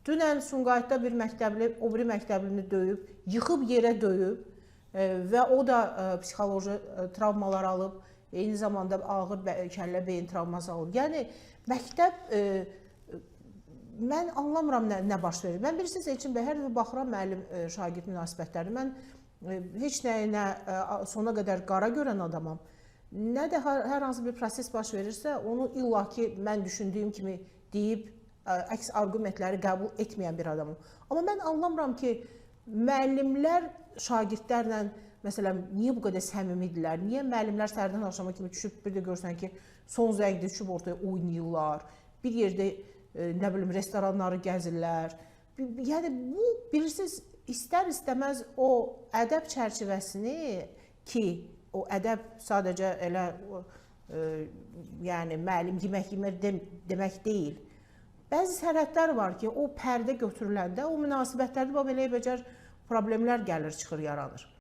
Dünən Sumqayıtda bir məktəbli o biri məktəblini döyüb, yıxıb yerə döyüb və o da psixoloji travmalar alıb, eyni zamanda ağır kəllə beyin travması alıb. Yəni məktəb mən anlamıram nə baş verir. Mən bilirsiniz Elçin bəy, hər dəfə baxıram müəllim-şagird münasibətlərinə. Mən heç nəyinə sona qədər qara görən adamam. Nə də hər hansı bir proses baş verirsə, onu illaki mən düşündüyüm kimi deyib əks arqumentləri qəbul etməyən bir adamım. Amma mən anlamıram ki, müəllimlər şagirdlərlə məsələn niyə bu qədər səmimidirlər? Niyə müəllimlər səhərdən axşama kimi düşüb bir də görsən ki, son zəngdə düşüb ortaya oynayırlar, bir yerdə nə bilim restoranları gəzirlər. Yəni bu bilirsiniz istər-istəməz o ədəb çərçivəsini ki, o ədəb sadəcə elə yəni müəllim yemək yemir demək deyil. Bəzi sərhədlər var ki, o pərdə götürüləndə o münasibətlərdə belə problemlər gəlir, çıxır, yaranır.